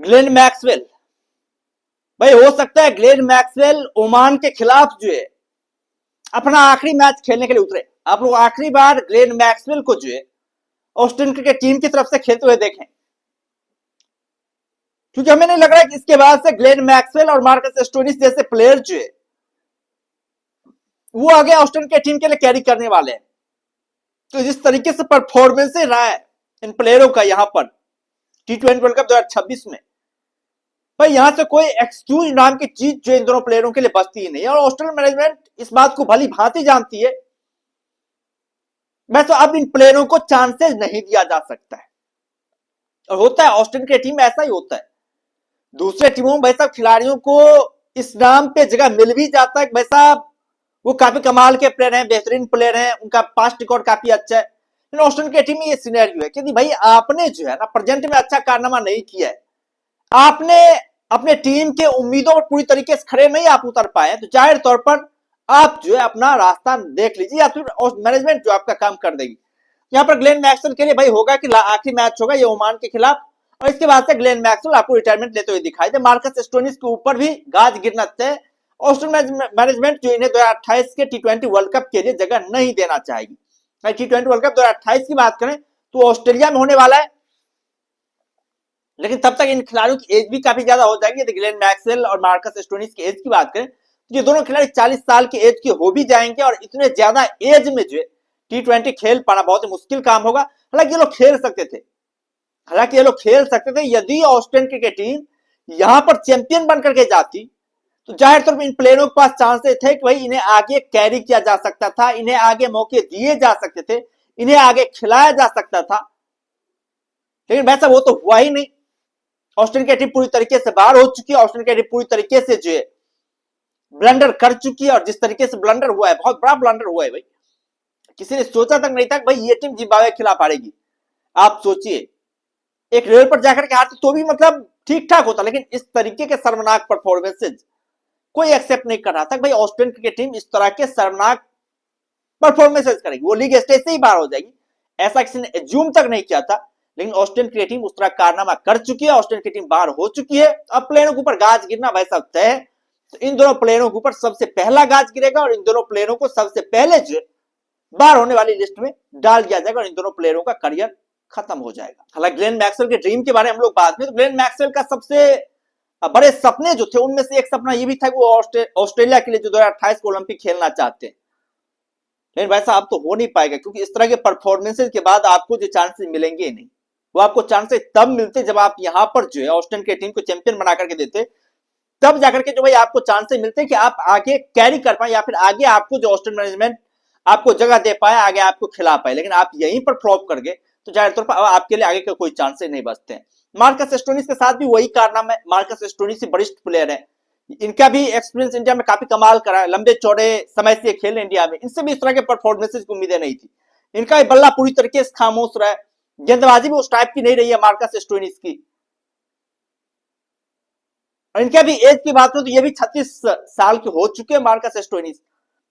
Glenn Maxwell, भाई हो सकता है ग्लेन मैक्सवेल ओमान के खिलाफ जो है अपना आखिरी मैच खेलने के लिए उतरे। आप लोग आखिरी बार ग्लेन मैक्सवेल को जो है ऑस्ट्रेलियन क्रिकेट टीम की तरफ से खेलते हुए देखें, क्योंकि हमें नहीं लग रहा है कि इसके बाद से ग्लेन मैक्सवेल और मार्कस स्टोइनिस जैसे प्लेयर जो है वो आगे ऑस्ट्रेलियन के टीम के लिए कैरी करने वाले हैं। तो जिस तरीके से परफॉर्मेंस रहा है इन प्लेयरों का यहां पर T20 वर्ल्ड कप 2026 में, भाई यहां से कोई एक्सक्यूज नाम की चीज जो इन दोनों प्लेयरों के लिए बचती ही नहीं है। और ऑस्ट्रेलियन मैनेजमेंट इस बात को भली भांति जानती है। वैसे अब इन प्लेयरों को चांसेस नहीं दिया जा सकता है, और होता है ऑस्ट्रेलियन की टीम में ऐसा ही होता है। दूसरे टीमों में भाई साहब खिलाड़ियों को इस नाम पे जगह मिल भी जाता है भाई साहब वो काफी कमाल के प्लेयर हैं, बेहतरीन प्लेयर हैं, उनका पास्ट रिकॉर्ड काफी अच्छा है। लेकिन ऑस्ट्रेलियन की टीम में ये सिनेरियो है कि भाई आपने जो है ना प्रेजेंट में अच्छा कारनामा नहीं किया है, आपने अपने टीम के उम्मीदों पर पूरी तरीके से खड़े नहीं आप उतर पाए, तो जाहिर तौर पर आप जो है अपना रास्ता देख लीजिए या फिर मैनेजमेंट जो आपका काम कर देगी। यहाँ पर ग्लेन मैक्सवेल के लिए भाई होगा कि आखिरी मैच होगा ये ओमान के खिलाफ, और इसके बाद से ग्लेन मैक्सवेल आपको रिटायरमेंट लेते हुए दिखाई दे। मार्कस स्टोइनिस के ऊपर भी गाज गिरना तय। ऑस्ट्रेलियन मैनेजमेंट जो इन्हें 2028 के T20 वर्ल्ड कप के लिए जगह नहीं देना चाहेगी। T20 वर्ल्ड कप 2028 की बात करें तो ऑस्ट्रेलिया में होने वाला है, लेकिन तब तक इन खिलाड़ियों की एज भी काफी ज्यादा हो जाएगी। यदि ग्लेन मैक्सवेल और मार्कस स्टोइनिस की एज की बात करें तो ये दोनों खिलाड़ी 40 साल की एज के हो भी जाएंगे, और इतने ज्यादा एज में जो है T20 खेल पाना बहुत ही मुश्किल काम होगा। हालांकि ये लोग खेल सकते थे, यदि ऑस्ट्रेलियन क्रिकेट टीम यहां पर चैंपियन बनकर के जाती तो जाहिर तौर पर इन प्लेयरों के पास चांसेस थे कि भाई इन्हें आगे कैरी किया जा सकता था, इन्हें आगे मौके दिए जा सकते थे, इन्हें आगे खिलाया जा सकता था। लेकिन वैसा वो तो हुआ ही नहीं। ऑस्ट्रेलियन की टीम पूरी तरीके से बाहर हो चुकी है, ऑस्ट्रेलियन की टीम पूरी तरीके से जो है ब्लंडर कर चुकी है, और जिस तरीके से ब्लंडर हुआ है बहुत बड़ा ब्लंडर हुआ है भाई। किसी ने सोचा तक नहीं था कि भाई ये टीम जिम्बाब्वे के खिलाफ हारेगी। आप सोचिए एक लेवल पर जाकर के हारती तो भी मतलब ठीक ठाक होता, लेकिन इस तरीके के शर्मनाक परफॉर्मेंसेज कोई एक्सेप्ट नहीं कर रहा था भाई ऑस्ट्रेलियन क्रिकेट टीम इस तरह के शर्मनाक परफॉर्मेंसेज करेगी, वो लीग स्टेज से ही बाहर हो जाएगी, ऐसा किसी ने एज्यूम तक नहीं किया था। लेकिन ऑस्ट्रेलियन क्रिकेट टीम उस तरह कारनामा कर चुकी है, ऑस्ट्रेलियन क्रिकेट टीम बाहर हो चुकी है। अब प्लेयरों के ऊपर गाज गिरना वैसा तय है, तो इन दोनों प्लेयरों के ऊपर सबसे पहला गाज गिरेगा, और इन दोनों प्लेयरों को सबसे पहले जो बाहर होने वाली लिस्ट में डाल दिया जाएगा, और इन दोनों प्लेयरों का करियर खत्म हो जाएगा। हालांकि ग्लेन मैक्सवेल के ड्रीम के बारे में हम लोग बात में, तो ग्लेन मैक्सवेल का सबसे बड़े सपने जो थे उनमें से एक सपना ये भी था कि वो ऑस्ट्रेलिया के लिए जो 2028 को ओलंपिक खेलना चाहते हैं। लेकिन वैसा अब तो हो नहीं पाएगा, क्योंकि इस तरह के परफॉर्मेंसेज के बाद आपको जो चांसेस मिलेंगे नहीं, वो आपको चांसेस तब मिलते जब आप यहां पर जो है ऑस्ट्रेलियन के टीम को चैंपियन बना करके देते, तब जाकर के जो भाई आपको चांसेस मिलते कि आप आगे कैरी कर पाए, या फिर आगे आपको जो ऑस्ट्रेलियन मैनेजमेंट आपको जगह दे पाए, आगे आपको खिला पाए। लेकिन आप यहीं पर फ्लॉप कर गए तो जाहिर तौर पर आपके लिए आगे का कोई चांसेस नहीं बचते हैं। मार्कस स्टोइनिस के साथ भी वही कारनामा है। मार्कस स्टोइनिस वरिष्ठ प्लेयर है, इनका भी एक्सपीरियंस इंडिया में काफी कमाल करा है, लंबे चौड़े समय से खेले इंडिया में, इनसे भी इस तरह के परफॉर्मेंसेज की उम्मीदें नहीं थी। इनका भी बल्ला पूरी तरीके से खामोश रहा है, गेंदबाजी भी उस टाइप की नहीं रही है मार्कस स्टोइनिस की। और इनका भी एज की बात करें तो ये भी 36 साल के हो चुके हैं मार्कस स्टोइनिस,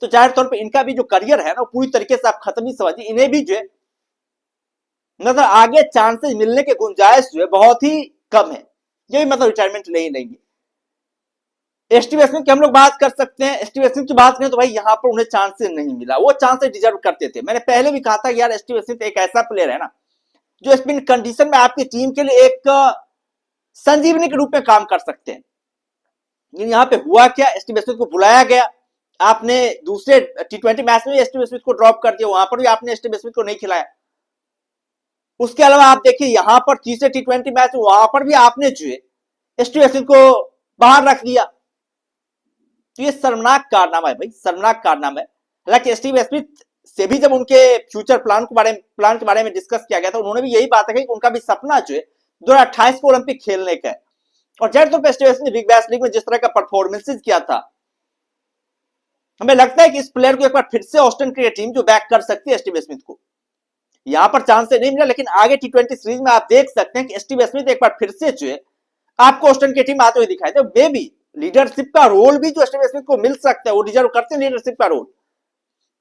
तो जाहिर तौर पर इनका भी जो करियर है ना पूरी तरीके से आप खत्म ही समझिए। इन्हें भी जो है मतलब आगे चांसेस मिलने के गुंजाइश जो है बहुत ही कम है, ये भी मतलब रिटायरमेंट ले ही लेंगे। स्टीव स्मिथ की हम लोग बात कर सकते हैं। स्टीव स्मिथ की बात करें तो भाई यहाँ पर उन्हें चांसेस नहीं मिला, वो चांसेस डिजर्व करते थे। मैंने पहले भी कहा था यार स्टीव स्मिथ एक ऐसा प्लेयर है ना जो स्पिन कंडीशन में आपकी टीम के लिए एक संजीवनी के रूप में काम कर सकते हैं। लेकिन यहाँ पे हुआ क्या, स्टीव स्मिथ को बुलाया गया, आपने दूसरे T20 मैच में स्टीव स्मिथ को ड्रॉप कर दिया, वहां पर भी आपने स्टीव स्मिथ को नहीं खिलाया। उसके अलावा आप देखिए यहाँ पर तीसरे T20 मैच वहां पर भी आपने जो है स्टीव स्मिथ को बाहर रख दिया। तो ये शर्मनाक कारनामा है भाई, शर्मनाक कारनामा है। हालांकि स्टीव स्मिथ से भी जब उनके फ्यूचर प्लान के बारे में डिस्कस किया गया था, उन्होंने भी यही बात कही कि उनका भी सपना जो है 2028 को ओलंपिक खेलने का है। और जाहिर तौर पर Steve Smith big bash league में जिस तरह का परफॉर्मेंसेज किया था, हमें लगता है कि इस प्लेयर को एक बार फिर से ऑस्ट्रेलियन क्रिकेट टीम जो बैक कर सकती है स्टीव स्मिथ को। यहां पर चांस नहीं मिला, लेकिन आगे T20 सीरीज में आप देख सकते हैं कि स्टीव स्मिथ एक बार फिर से जो है आपको ऑस्ट्रेलियन की टीम आते हुए दिखाई दे। मे भी लीडरशिप का रोल भी जो स्टीव स्मिथ को मिल सकता है, वो डिजर्व करते हैं लीडरशिप का रोल।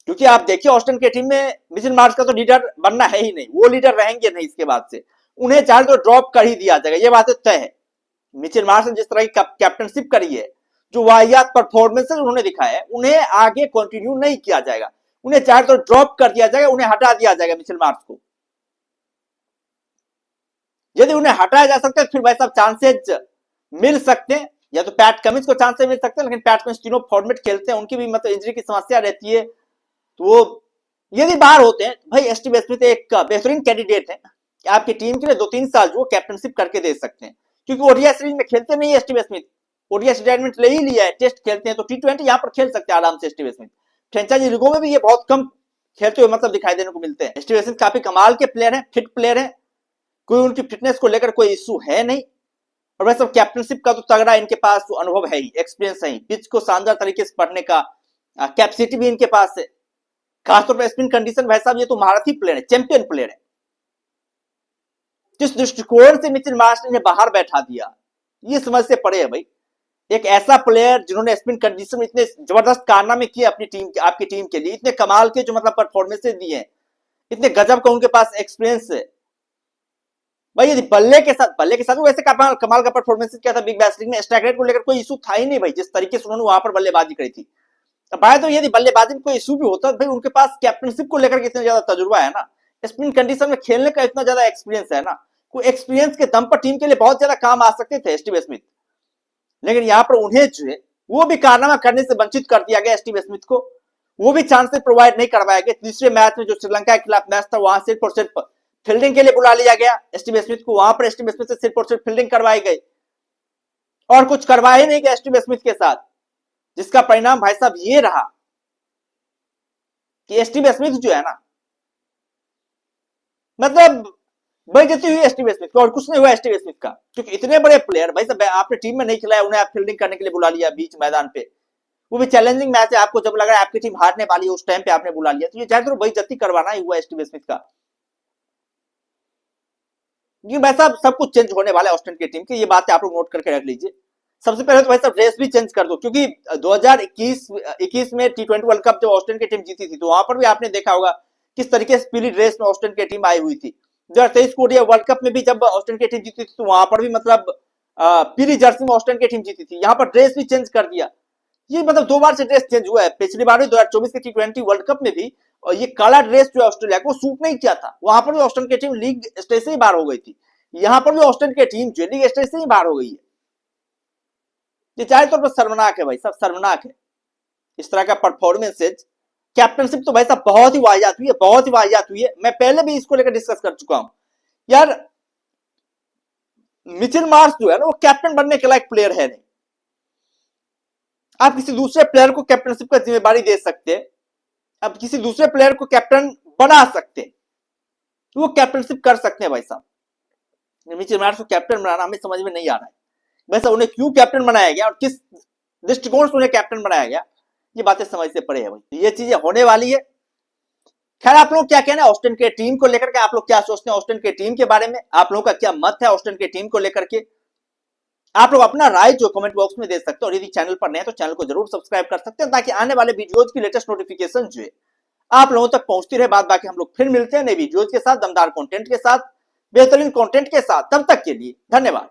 क्योंकि आप देखिए ऑस्ट्रेलियन की टीम में मिचेल मार्श का तो लीडर बनना है ही नहीं, वो लीडर रहेंगे नहीं, इसके बाद से उन्हें चाहे तो ड्रॉप कर ही दिया जाएगा, ये बात तय है। मिचेल मार्श ने जिस तरह की कैप्टनशिप करी है, जो वाहियात परफॉर्मेंसेस उन्होंने दिखाया है, उन्हें आगे कंटिन्यू नहीं किया जाएगा, उन्हें चाहे तो ड्रॉप कर दिया जाएगा, उन्हें हटा दिया जाएगा मिचेल मार्श को। यदि उन्हें हटाया जा सकता है फिर भाई साहब चांसेज मिल सकते हैं, या तो पैट कमिंस को चांसेस मिल सकते हैं, लेकिन पैट कमिंस तीनों फॉर्मेट खेलते हैं, उनकी भी मतलब इंजरी की समस्या रहती है, तो वो यदि बाहर होते हैं भाई स्टीव स्मिथ एक बेहतरीन कैंडिडेट है आपकी टीम के लिए 2-3 साल जो कैप्टनशिप करके दे सकते हैं, क्योंकि ओडीआई सीरीज में खेलते नहीं है स्टीव स्मिथ, ओडीआई रिटायरमेंट ले ही लिया है, टेस्ट खेलते हैं, तो टी20 यहां पर खेल सकते हैं आराम से स्टीव स्मिथ। फ्रेंचाइजी लीगों में भी ये बहुत कम खेलते हुए मतलब दिखाई देने को मिलते हैं। स्टीव स्मिथ काफी कमाल के प्लेयर हैं, फिट प्लेयर हैं, कोई उनकी फिटनेस को लेकर कोई इश्यू है नहीं, और वैसे कैप्टनशिप का तो तगड़ा इनके पास तो अनुभव है ही, एक्सपीरियंस है ही, पिच को शानदार तरीके से पढ़ने का कैपेसिटी भी इनके पास है, खासतौर पर स्पिन कंडीशन। भाई साहब ये तो महारथी प्लेयर है, चैंपियन प्लेयर है। जिस दृष्टिकोण से मिचेल मार्श ने बाहर बैठा दिया, ये समझ से परे है भाई। एक ऐसा प्लेयर जिन्होंने स्पिन कंडीशन में इतने जबरदस्त कारनामे किए अपनी टीम के, आपकी टीम के लिए, इतने कमाल के जो मतलब परफॉर्मेंसेस दिए हैं, इतने गजब का उनके पास एक्सपीरियंस है भाई। यदि बल्ले के साथ वैसे कमाल का परफॉर्मेंस किया था बिग बैश लीग में, स्ट्राइक रेट को लेकर कोई इशू था ही नहीं भाई, जिस तरीके से उन्होंने वहां पर बल्लेबाजी करी थी। भाई तो यदि बल्लेबाजी में कोई इशू भी होता भाई, उनके पास कैप्टनशिप को लेकर इतना ज्यादा तजुर्बा है ना, स्पिन कंडीशन में खेलने का इतना ज्यादा एक्सपीरियंस है ना, कोई एक्सपीरियंस के दम पर टीम के लिए बहुत ज्यादा काम आ सकते थे स्टीव स्मिथ, लेकिन यहाँ पर उन्हें जो है वो भी कारनामा करने से वंचित कर दिया गया स्टीव स्मिथ को, वो भी चांसेस प्रोवाइड नहीं करवाया गया। तीसरे मैच में जो श्रीलंका के खिलाफ मैच था, वहां सिर्फ और सिर्फ फील्डिंग के लिए बुला लिया गया स्टीव स्मिथ को, वहां पर स्टीव स्मिथ से सिर्फ और सिर्फ फील्डिंग करवाई गई और कुछ करवाया ही नहीं गया स्टीव स्मिथ के साथ, जिसका परिणाम भाई साहब ये रहा कि स्टीव स्मिथ जो है ना, मतलब बेइज्जती हुई स्टीव स्मिथ को, और कुछ नहीं हुआ स्टीव स्मिथ का, क्योंकि इतने बड़े प्लेयर भाई साहब आपने टीम में नहीं खिलाया, उन्हें आप फील्डिंग करने के लिए बुला लिया बीच मैदान पे, वो भी चैलेंजिंग मैच है, आपको जब लग रहा है आपकी टीम हारने वाली है उस टाइम पे आपने बुला लिया, तो ये जाहिर बेइज्जती करवाना ही हुआ स्टीव स्मिथ का। ये भाई साहब सब कुछ चेंज होने वाला है ऑस्टिन की टीम की, ये बातें आप लोग नोट करके रख लीजिए। सबसे पहले तो भाई साहब रेस भी चेंज कर दो, क्योंकि 2021 में टी20 वर्ल्ड कप जब ऑस्टिन की टीम जीती थी, तो वहां पर भी आपने देखा होगा किस तरीके से पीली ड्रेस में ऑस्टिन की टीम आई हुई थी। 2023 कोरिया वर्ल्ड कप में भी जब ऑस्टिन की टीम जीती थी, तो वहां पर भी मतलब पीली जर्सी में ऑस्टिन की टीम जीती थी, यहाँ पर ड्रेस भी चेंज कर दिया। ये मतलब 2 बार से ड्रेस चेंज हुआ है, पिछली बार 2024 के टी20 वर्ल्ड कप में भी, और ये काला ड्रेस जो है ऑस्ट्रेलिया को सूट नहीं किया था, वहां पर भी ऑस्टिन की टीम लीग स्टेज से ही बाहर हो गई थी, यहां पर भी ऑस्टिन की टीम जो लीग स्टेज से ही बाहर हो गई है। ये चाहे तौर पर शर्मनाक है भाई साहब, शर्मनाक है इस तरह का परफॉर्मेंसेज। कैप्टनशिप तो भाई साहब बहुत ही वाहियात हुई है, बहुत ही वाहियात हुई है, मैं पहले भी इसको लेकर डिस्कस कर चुका हूं यार। मिचेल मार्श जो है ना, वो कैप्टन बनने के लायक प्लेयर है नहीं, आप किसी दूसरे प्लेयर को कैप्टनशिप का जिम्मेदारी दे सकते हैं, आप किसी दूसरे प्लेयर को कैप्टन बना सकते हैं, वो कैप्टनशिप कर सकते हैं भाई साहब। मिचेल मार्श को कैप्टन बनाना हमें समझ में नहीं आ रहा है, वैसे उन्हें क्यों कैप्टन बनाया गया और किस दृष्टिकोण से उन्हें कैप्टन बनाया गया, ये बातें समझ से परे है भाई, ये चीजें होने वाली है। खैर आप लोग क्या कहना है ऑस्टिन के टीम को लेकर के, आप लोग क्या सोचते हैं ऑस्टिन के टीम के बारे में, आप लोगों का क्या मत है ऑस्टिन के टीम को लेकर के, आप लोग अपना राय जो कमेंट बॉक्स में दे सकते हैं, और यदि चैनल पर नए तो चैनल को जरूर सब्सक्राइब कर सकते हैं, ताकि आने वाले वीडियोज की लेटेस्ट नोटिफिकेशन जो है आप लोगों तक पहुंचती रहे। बाद बाकी हम लोग फिर मिलते हैं नए वीडियोज के साथ, दमदार कंटेंट के साथ, बेहतरीन कंटेंट के साथ, तब तक के लिए धन्यवाद।